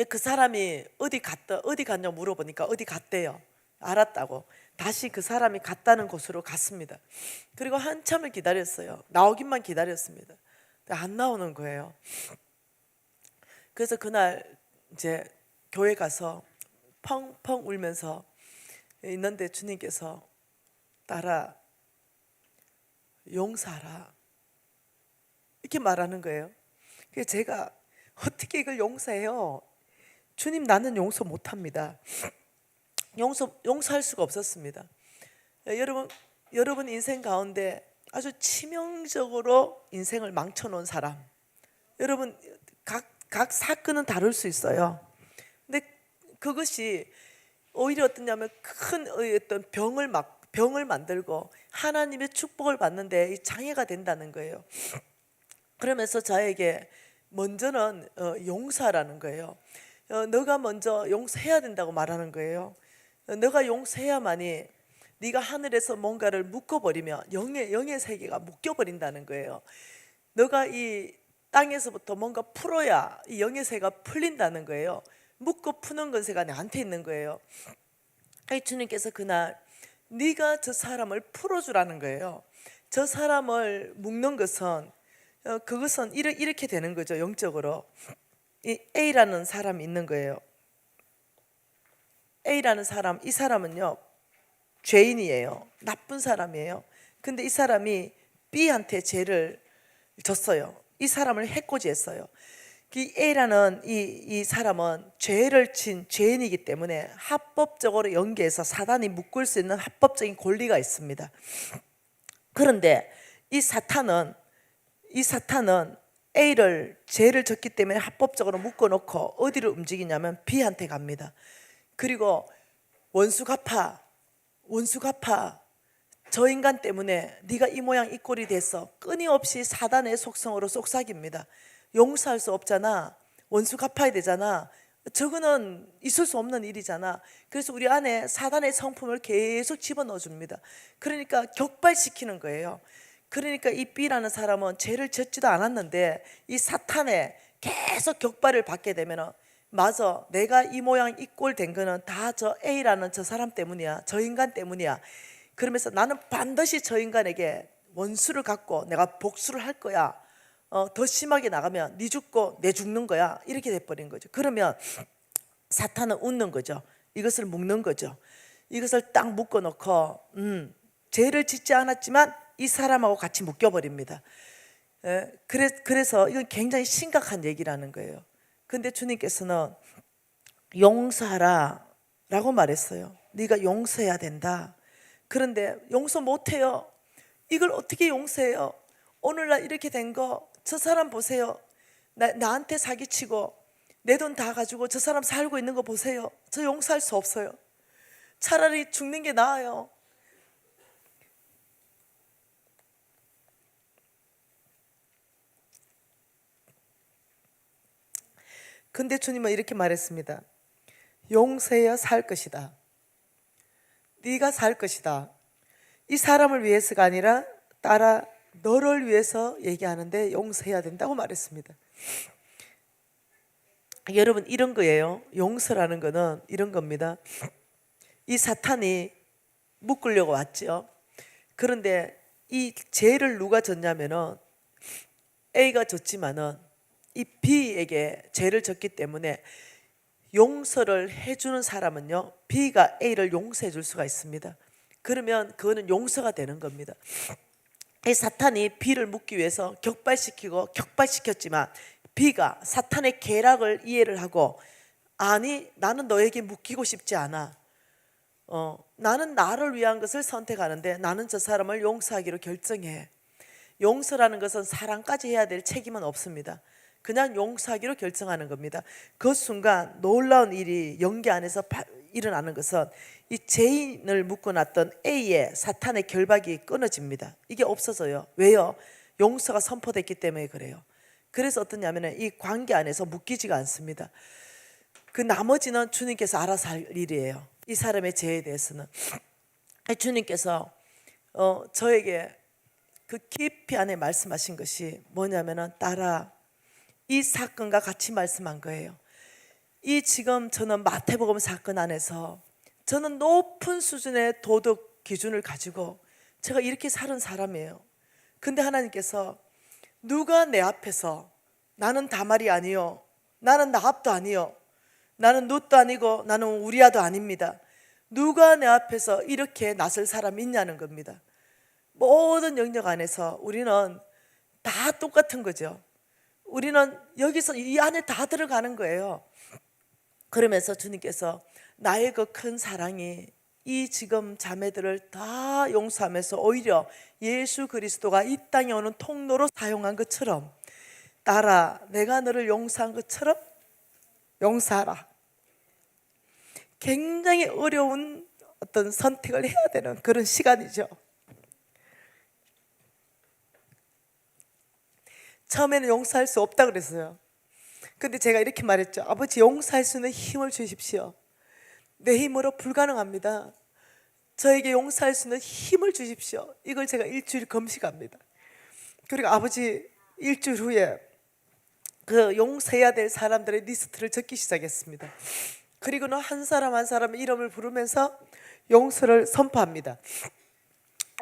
그 사람이 어디 갔냐고 물어보니까 어디 갔대요. 알았다고. 다시 그 사람이 갔다는 곳으로 갔습니다. 그리고 한참을 기다렸어요. 나오기만 기다렸습니다. 안 나오는 거예요. 그래서 그날 이제 교회 가서 펑펑 울면서 있는데 주님께서 딸아 용서하라 이렇게 말하는 거예요. 그래서 제가 어떻게 이걸 용서해요? 주님 나는 용서 못합니다. 용서할 수가 없었습니다. 여러분 인생 가운데 아주 치명적으로 인생을 망쳐놓은 사람, 여러분 각 사건은 다를 수 있어요. 근데 그것이 오히려 어떠냐면 큰 어떤 병을 만들고 하나님의 축복을 받는데 장애가 된다는 거예요. 그러면서 저에게 먼저는 용서하라는 거예요. 너가 먼저 용서해야 된다고 말하는 거예요. 너가 용서해야만이 네가 하늘에서 뭔가를 묶어버리면 영의 세계가 묶여버린다는 거예요. 너가 이 땅에서부터 뭔가 풀어야 이 영의 세계가 풀린다는 거예요. 묶어 푸는 권세가 나한테 있는 거예요. 주님께서 그날 네가 저 사람을 풀어주라는 거예요. 저 사람을 묶는 것은 그것은 이렇게 되는 거죠. 영적으로 이 A라는 사람이 있는 거예요. A라는 사람, 이 사람은요 죄인이에요. 나쁜 사람이에요. 근데 이 사람이 B한테 죄를 졌어요. 이 사람을 해코지했어요. 이 A라는 이 사람은 죄를 진 죄인이기 때문에 합법적으로 연계해서 사단이 묶을 수 있는 합법적인 권리가 있습니다. 그런데 이 사탄은 A를 죄를 졌기 때문에 합법적으로 묶어놓고 어디를 움직이냐면 B한테 갑니다. 그리고 원수 갚아, 저 인간 때문에 네가 이 모양 이 꼴이 됐어. 끊임없이 사단의 속성으로 속삭입니다. 용서할 수 없잖아. 원수 갚아야 되잖아. 저거는 있을 수 없는 일이잖아. 그래서 우리 안에 사단의 성품을 계속 집어넣어 줍니다. 그러니까 격발시키는 거예요. 그러니까 이 B라는 사람은 죄를 졌지도 않았는데 이 사탄에 계속 격발을 받게 되면 맞아, 내가 이 모양 이 꼴 된 거는 다 저 A라는 저 사람 때문이야. 저 인간 때문이야. 그러면서 나는 반드시 저 인간에게 원수를 갖고 내가 복수를 할 거야. 더 심하게 나가면 네 죽고 내 죽는 거야. 이렇게 돼버린 거죠. 그러면 사탄은 웃는 거죠. 이것을 묶는 거죠. 이것을 딱 묶어놓고 죄를 짓지 않았지만 이 사람하고 같이 묶여버립니다. 그래서 이건 굉장히 심각한 얘기라는 거예요. 근데 주님께서는 용서하라 라고 말했어요. 네가 용서해야 된다. 그런데 용서 못해요. 이걸 어떻게 용서해요? 오늘날 이렇게 된 거 저 사람 보세요. 나한테 사기치고 내 돈 다 가지고 저 사람 살고 있는 거 보세요. 저 용서할 수 없어요. 차라리 죽는 게 나아요. 근데 주님은 이렇게 말했습니다. 용서해야 살 것이다. 네가 살 것이다. 이 사람을 위해서가 아니라 따라 너를 위해서 얘기하는데 용서해야 된다고 말했습니다. 여러분, 이런 거예요. 용서라는 거는 이런 겁니다. 이 사탄이 묶으려고 왔죠. 그런데 이 죄를 누가 졌냐면은 A가 졌지만은 이 B에게 죄를 졌기 때문에 용서를 해주는 사람은요 B가 A를 용서해 줄 수가 있습니다. 그러면 그거는 용서가 되는 겁니다. 이 사탄이 B를 묶기 위해서 격발시켰지만 B가 사탄의 계략을 이해를 하고 아니 나는 너에게 묶이고 싶지 않아. 나는 나를 위한 것을 선택하는데 나는 저 사람을 용서하기로 결정해. 용서라는 것은 사랑까지 해야 될 책임은 없습니다. 그냥 용서하기로 결정하는 겁니다. 그 순간 놀라운 일이 연기 안에서 일어나는 것은 이 죄인을 묶어놨던 A의 사탄의 결박이 끊어집니다. 이게 없어져요. 왜요? 용서가 선포됐기 때문에 그래요. 그래서 어떠냐면 이 관계 안에서 묶이지가 않습니다. 그 나머지는 주님께서 알아서 할 일이에요. 이 사람의 죄에 대해서는 주님께서 저에게 그 깊이 안에 말씀하신 것이 뭐냐면은 딸아, 이 사건과 같이 말씀한 거예요. 이 지금 저는 마태복음 사건 안에서 저는 높은 수준의 도덕 기준을 가지고 제가 이렇게 사는 사람이에요. 근데 하나님께서 누가 내 앞에서 나는 다말이 아니요, 나는 나합도 아니요, 나는 룻도 아니고 나는 우리아도 아닙니다. 누가 내 앞에서 이렇게 나설 사람이 있냐는 겁니다. 모든 영역 안에서 우리는 다 똑같은 거죠. 우리는 여기서 이 안에 다 들어가는 거예요. 그러면서 주님께서 나의 그 큰 사랑이 이 지금 자매들을 다 용서하면서 오히려 예수 그리스도가 이 땅에 오는 통로로 사용한 것처럼 딸아, 내가 너를 용서한 것처럼 용서하라. 굉장히 어려운 어떤 선택을 해야 되는 그런 시간이죠. 처음에는 용서할 수 없다 그랬어요. 근데 제가 이렇게 말했죠. 아버지, 용서할 수 있는 힘을 주십시오. 내 힘으로 불가능합니다. 저에게 용서할 수 있는 힘을 주십시오. 이걸 제가 일주일 금식합니다. 그리고 아버지, 일주일 후에 그 용서해야 될 사람들의 리스트를 적기 시작했습니다. 그리고는 한 사람 한 사람의 이름을 부르면서 용서를 선포합니다.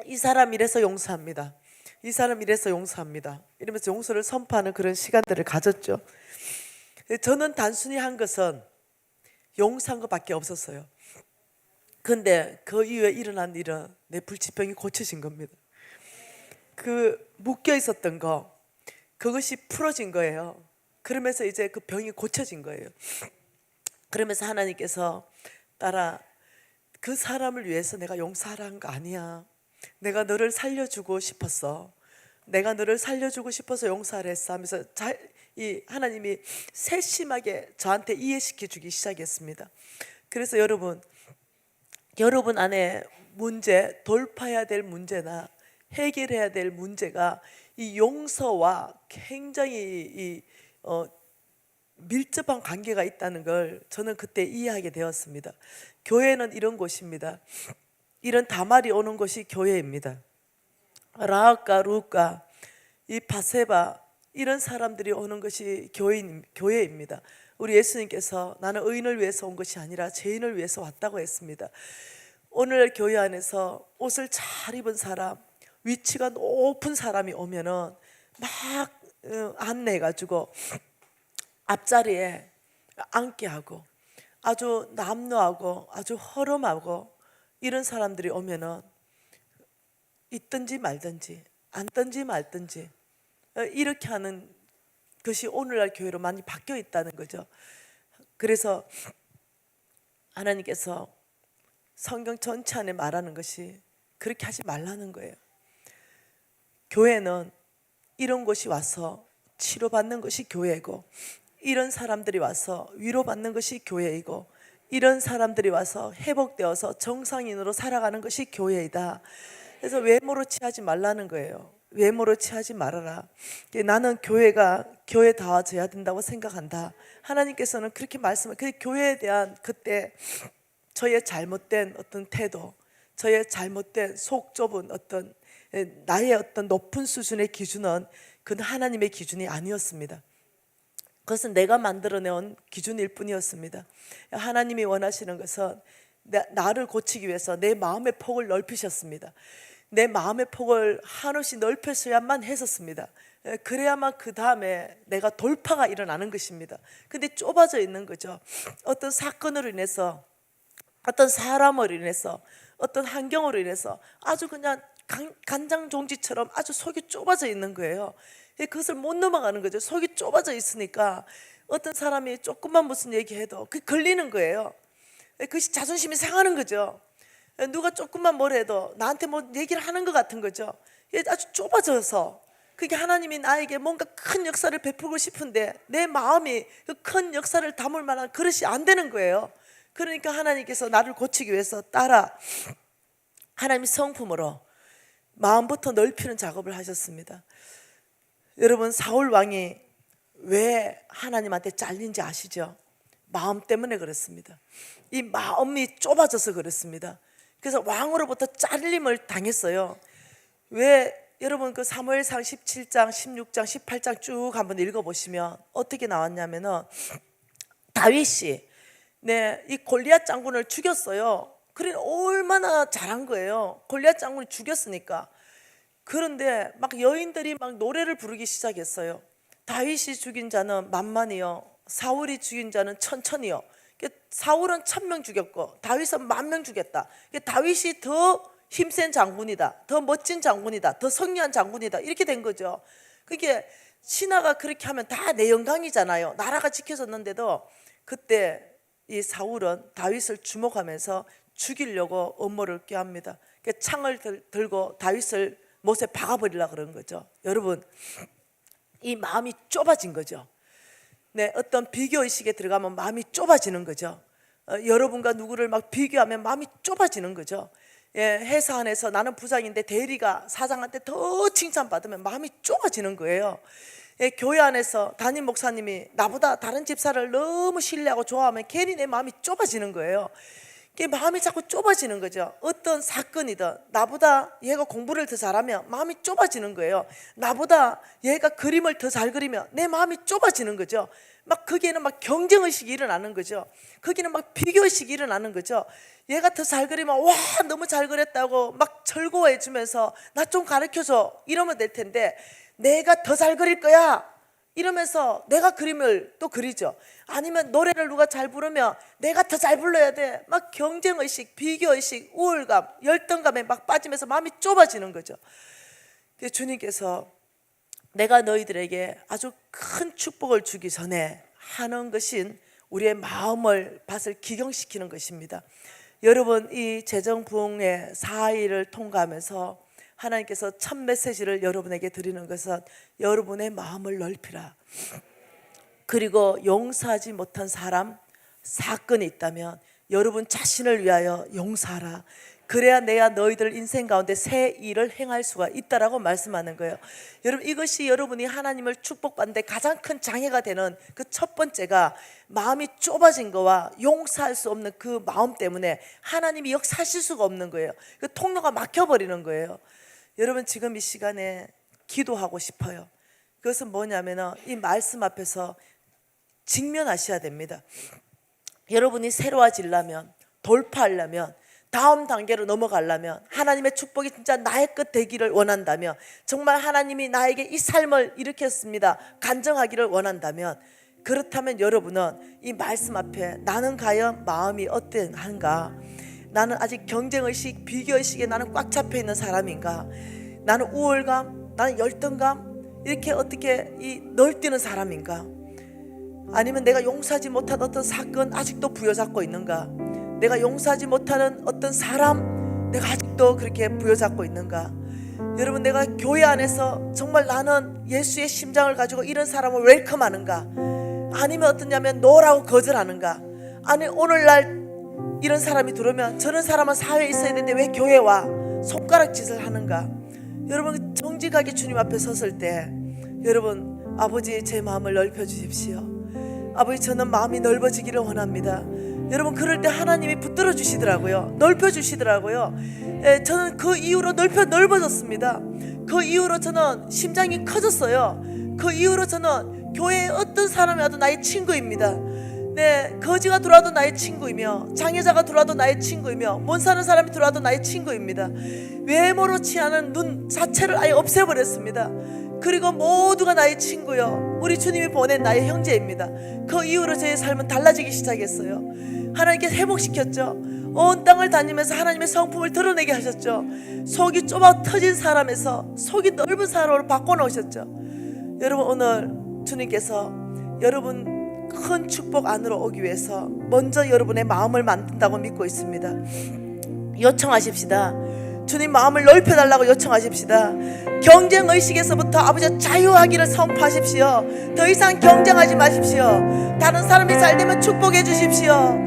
이 사람 이래서 용서합니다. 이 사람 이래서 용서합니다. 이러면서 용서를 선포하는 그런 시간들을 가졌죠. 저는 단순히 한 것은 용서한 것밖에 없었어요. 근데 그 이후에 일어난 일은 내 불치병이 고쳐진 겁니다. 그 묶여 있었던 거, 그것이 풀어진 거예요. 그러면서 이제 그 병이 고쳐진 거예요. 그러면서 하나님께서 딸아, 그 사람을 위해서 내가 용서하라 한 거 아니야. 내가 너를 살려주고 싶었어. 내가 너를 살려주고 싶어서 용서를 했어 하면서 이 하나님이 세심하게 저한테 이해시켜 주기 시작했습니다. 그래서 여러분 안에 문제, 돌파해야 될 문제나 해결해야 될 문제가 이 용서와 굉장히 밀접한 관계가 있다는 걸 저는 그때 이해하게 되었습니다. 교회는 이런 곳입니다. 이런 다말이 오는 곳이 교회입니다. 라합과 룻과 이 바세바, 이런 사람들이 오는 것이 교회입니다. 우리 예수님께서 나는 의인을 위해서 온 것이 아니라 죄인을 위해서 왔다고 했습니다. 오늘 교회 안에서 옷을 잘 입은 사람, 위치가 높은 사람이 오면은 막 안내해가지고 앞자리에 앉게 하고, 아주 남루하고 아주 허름하고 이런 사람들이 오면은 있든지 말든지 앉든지 말든지 이렇게 하는 것이 오늘날 교회로 많이 바뀌어 있다는 거죠. 그래서 하나님께서 성경 전체 안에 말하는 것이 그렇게 하지 말라는 거예요. 교회는 이런 곳이 와서 치료받는 것이 교회이고, 이런 사람들이 와서 위로받는 것이 교회이고, 이런 사람들이 와서 회복되어서 정상인으로 살아가는 것이 교회이다. 그래서 외모로 취하지 말라는 거예요. 외모로 취하지 말아라. 나는 교회가 교회다워져야 된다고 생각한다. 하나님께서는 그렇게 그 교회에 대한 그때 저의 잘못된 어떤 태도, 저의 잘못된 속 좁은 어떤 나의 어떤 높은 수준의 기준은 그건 하나님의 기준이 아니었습니다. 그것은 내가 만들어내온 기준일 뿐이었습니다. 하나님이 원하시는 것은 나를 고치기 위해서 내 마음의 폭을 넓히셨습니다. 내 마음의 폭을 한없이 넓혔어야만 했었습니다. 그래야만 그 다음에 내가 돌파가 일어나는 것입니다. 근데 좁아져 있는 거죠. 어떤 사건으로 인해서, 어떤 사람으로 인해서, 어떤 환경으로 인해서 아주 그냥 간장종지처럼 아주 속이 좁아져 있는 거예요. 그것을 못 넘어가는 거죠. 속이 좁아져 있으니까 어떤 사람이 조금만 무슨 얘기해도 그게 걸리는 거예요. 그것이 자존심이 상하는 거죠. 누가 조금만 뭘 해도 나한테 뭐 얘기를 하는 것 같은 거죠. 아주 좁아져서, 그게 하나님이 나에게 뭔가 큰 역사를 베풀고 싶은데 내 마음이 그 큰 역사를 담을 만한 그릇이 안 되는 거예요. 그러니까 하나님께서 나를 고치기 위해서 따라 하나님의 성품으로 마음부터 넓히는 작업을 하셨습니다. 여러분, 사울 왕이 왜 하나님한테 잘린지 아시죠? 마음 때문에 그렇습니다. 이 마음이 좁아져서 그렇습니다. 그래서 왕으로부터 잘림을 당했어요. 왜? 여러분 그 사무엘상 17장, 16장, 18장 쭉 한번 읽어보시면 어떻게 나왔냐면은 다윗이 이 골리앗 장군을 죽였어요. 그래 얼마나 잘한 거예요. 골리앗 장군을 죽였으니까. 그런데 막 여인들이 막 노래를 부르기 시작했어요. 다윗이 죽인 자는 만만이요, 사울이 죽인 자는 천천히요. 사울은 1000명 죽였고 다윗은 10,000명 죽였다. 다윗이 더 힘센 장군이다, 더 멋진 장군이다, 더 성리한 장군이다, 이렇게 된 거죠. 그게 신하가 그렇게 하면 다 내 영광이잖아요. 나라가 지켜졌는데도 그때 이 사울은 다윗을 주목하면서 죽이려고 음모를 꾀합니다. 창을 들고 다윗을 못에 박아버리려고 그런 거죠. 여러분, 이 마음이 좁아진 거죠. 어떤 비교의식에 들어가면 마음이 좁아지는 거죠. 여러분과 누구를 막 비교하면 마음이 좁아지는 거죠. 회사 안에서 나는 부장인데 대리가 사장한테 더 칭찬받으면 마음이 좁아지는 거예요. 교회 안에서 담임 목사님이 나보다 다른 집사를 너무 신뢰하고 좋아하면 괜히 내 마음이 좁아지는 거예요. 이게 마음이 자꾸 좁아지는 거죠. 어떤 사건이든 나보다 얘가 공부를 더 잘하면 마음이 좁아지는 거예요. 나보다 얘가 그림을 더 잘 그리면 내 마음이 좁아지는 거죠. 막 거기에는 막 경쟁의식이 일어나는 거죠. 거기는 막 비교의식이 일어나는 거죠. 얘가 더 잘 그리면 와 너무 잘 그렸다고 막 절고해 주면서 나 좀 가르쳐줘 이러면 될 텐데, 내가 더 잘 그릴 거야 이러면서 내가 그림을 또 그리죠. 아니면 노래를 누가 잘 부르면 내가 더 잘 불러야 돼. 막 경쟁의식, 비교의식, 우울감, 열등감에 막 빠지면서 마음이 좁아지는 거죠. 그래서 주님께서 내가 너희들에게 아주 큰 축복을 주기 전에 하는 것인 우리의 마음을 밭을 기경시키는 것입니다. 여러분, 이 재정부흥의 4일을 통과하면서 하나님께서 첫 메시지를 여러분에게 드리는 것은 여러분의 마음을 넓히라. 그리고 용서하지 못한 사람, 사건이 있다면 여러분 자신을 위하여 용서하라. 그래야 내가 너희들 인생 가운데 새 일을 행할 수가 있다라고 말씀하는 거예요. 여러분, 이것이 여러분이 하나님을 축복받는데 가장 큰 장애가 되는 그 첫 번째가 마음이 좁아진 거와 용서할 수 없는 그 마음 때문에 하나님이 역사하실 수가 없는 거예요. 그 통로가 막혀버리는 거예요. 여러분, 지금 이 시간에 기도하고 싶어요. 그것은 뭐냐면 이 말씀 앞에서 직면하셔야 됩니다. 여러분이 새로워지려면, 돌파하려면, 다음 단계로 넘어가려면, 하나님의 축복이 진짜 나의 것 되기를 원한다면, 정말 하나님이 나에게 이 삶을 일으켰습니다 간증하기를 원한다면, 그렇다면 여러분은 이 말씀 앞에 나는 과연 마음이 어떠한가? 나는 아직 경쟁의식, 비교의식에 나는 꽉 잡혀 있는 사람인가? 나는 우울감, 나는 열등감, 이렇게 어떻게 이 널뛰는 사람인가? 아니면 내가 용서하지 못한 어떤 사건 아직도 부여잡고 있는가? 내가 용서하지 못하는 어떤 사람 내가 아직도 그렇게 부여잡고 있는가? 여러분, 내가 교회 안에서 정말 나는 예수의 심장을 가지고 이런 사람을 웰컴하는가? 아니면 어떠냐면 노라고 거절하는가? 아니, 오늘날 이런 사람이 들어오면 저런 사람은 사회에 있어야 되는데 왜 교회에 와? 손가락짓을 하는가? 여러분, 정직하게 주님 앞에 섰을 때 여러분, 아버지 제 마음을 넓혀 주십시오. 아버지, 저는 마음이 넓어지기를 원합니다. 여러분, 그럴 때 하나님이 붙들어 주시더라고요. 넓혀 주시더라고요. 저는 그 이후로 넓어졌습니다. 그 이후로 저는 심장이 커졌어요. 그 이후로 저는 교회에 어떤 사람이 와도 나의 친구입니다. 네, 거지가 들어와도 나의 친구이며, 장애자가 들어와도 나의 친구이며, 못 사는 사람이 들어와도 나의 친구입니다. 외모로 취하는 눈 자체를 아예 없애버렸습니다. 그리고 모두가 나의 친구요, 우리 주님이 보낸 나의 형제입니다. 그 이후로 제 삶은 달라지기 시작했어요. 하나님께서 회복시켰죠. 온 땅을 다니면서 하나님의 성품을 드러내게 하셨죠. 속이 좁아 터진 사람에서 속이 넓은 사람으로 바꿔놓으셨죠. 여러분, 오늘 주님께서 여러분 큰 축복 안으로 오기 위해서 먼저 여러분의 마음을 만든다고 믿고 있습니다. 요청하십시다. 주님, 마음을 넓혀달라고 요청하십시다. 경쟁의식에서부터 아버지 자유하기를 선포하십시오. 더 이상 경쟁하지 마십시오. 다른 사람이 잘되면 축복해 주십시오.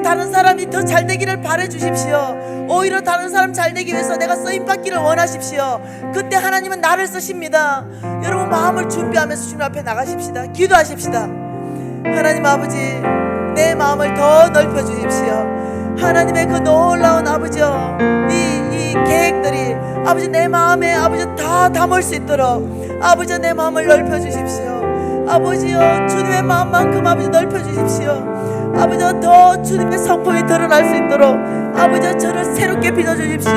다른 사람이 더 잘되기를 바래 주십시오. 오히려 다른 사람 잘되기 위해서 내가 쓰임받기를 원하십시오. 그때 하나님은 나를 쓰십니다. 여러분, 마음을 준비하면서 주님 앞에 나가십시다. 기도하십시다. 하나님 아버지, 내 마음을 더 넓혀 주십시오. 하나님의 그 놀라운 아버지요, 이 계획들이 아버지 내 마음에 아버지 다 담을 수 있도록 아버지 내 마음을 넓혀 주십시오. 아버지요, 주님의 마음만큼 아버지 넓혀 주십시오. 아버지, 더 주님의 성품이 드러날 수 있도록 아버지 저를 새롭게 빚어주십시오.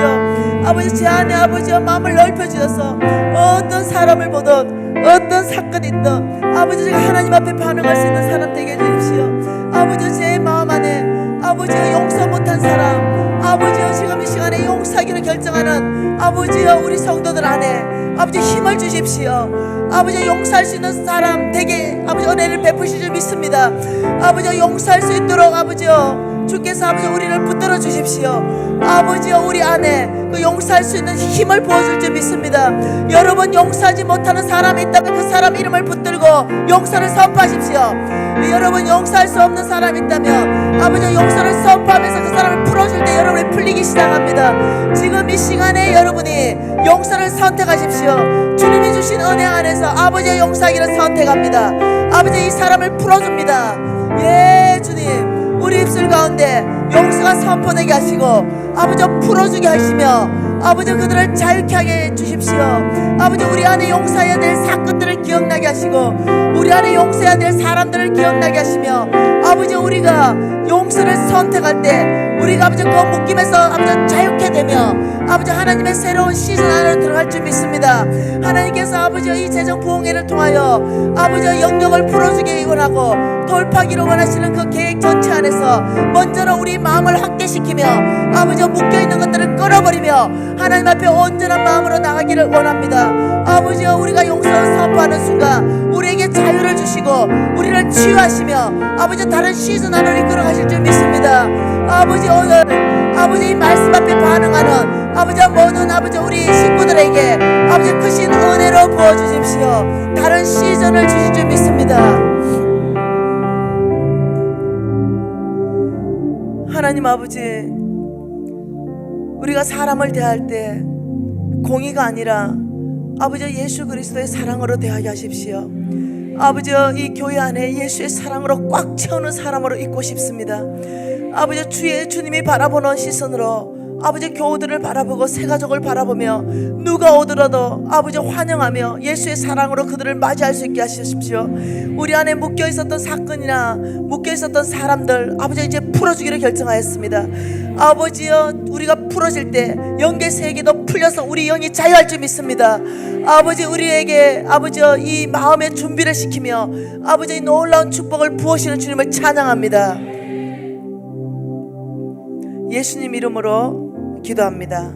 아버지, 제 안에 아버지요 마음을 넓혀 주셔서 어떤 사람을 보든 어떤 사건이 있든 아버지 제가 하나님 앞에 반응할 수 있는 사람 되게 해주십시오. 아버지, 제 마음 안에 아버지가 용서 못한 사람, 아버지요 지금 이 시간에 용서하기로 결정하는 아버지요 우리 성도들 안에 아버지 힘을 주십시오. 아버지, 용서할 수 있는 사람 되게 아버지 은혜를 베푸실 줄 믿습니다. 아버지, 용서할 수 있도록 아버지요 주께서 아버지 우리를 붙들어 주십시오. 아버지요, 우리 안에 그 용서할 수 있는 힘을 부어줄 줄 믿습니다. 여러분, 용서하지 못하는 사람이 있다면 그 사람 이름을 붙들고 용서를 선포하십시오. 여러분, 용서할 수 없는 사람이 있다면 아버지 용서를 선포하면서 그 사람을 풀어줄 때 여러분이 풀리기 시작합니다. 지금 이 시간에 여러분이 용서를 선택하십시오. 주님이 주신 은혜 안에서 아버지의 용서하기를 선택합니다. 아버지, 이 사람을 풀어줍니다. 예, 주님. 우리 입술 가운데 용서가 선포되게 하시고 아버지 풀어주게 하시며 아버지 그들을 자유케 하게 해주십시오. 아버지 우리 안에 용서해야 될 사건들을 기억나게 하시고 우리 안에 용서해야 될 사람들을 기억나게 하시며 아버지 우리가 용서를 선택할 때 우리가 아버지 그 묶임에서 아버지 자유케 되며 아버지 하나님의 새로운 시즌 안으로 들어갈 줄 믿습니다. 하나님께서 아버지 이 재정 부흥회를 통하여 아버지 영역을 풀어주기 원하고 돌파기로 원하시는 그 계획 전체 안에서 먼저는 우리 마음을 확대시키며 아버지 묶여있는 것들을 끌어버리며 하나님 앞에 온전한 마음으로 나가기를 원합니다. 아버지 우리가 용서를 선포하는 순간 우리에게 자유를 주시고 우리를 치유하시며 아버지 다른 시즌 안으로 이끌어 가실 줄 믿습니다. 아버지 오늘 아버지 이 말씀 앞에 반응하는 아버지 모든 아버지 우리 식구들에게 아버지 크신 은혜로 부어주십시오. 다른 시즌을 주실 줄 믿습니다. 하나님 아버지 우리가 사람을 대할 때 공의가 아니라 아버지 예수 그리스도의 사랑으로 대하게 하십시오. 아버지 이 교회 안에 예수의 사랑으로 꽉 채우는 사람으로 있고 싶습니다. 아버지 주님이 바라보는 시선으로 아버지 교우들을 바라보고 새가족을 바라보며 누가 오더라도 아버지 환영하며 예수의 사랑으로 그들을 맞이할 수 있게 하십시오. 우리 안에 묶여있었던 사건이나 묶여있었던 사람들 아버지 이제 풀어주기를 결정하였습니다. 아버지여 우리가 풀어질 때 영계 세계도 풀려서 우리 영이 자유할 줄 믿습니다. 아버지 우리에게 아버지 이 마음의 준비를 시키며 아버지 이 놀라운 축복을 부으시는 주님을 찬양합니다. 예수님 이름으로 기도합니다.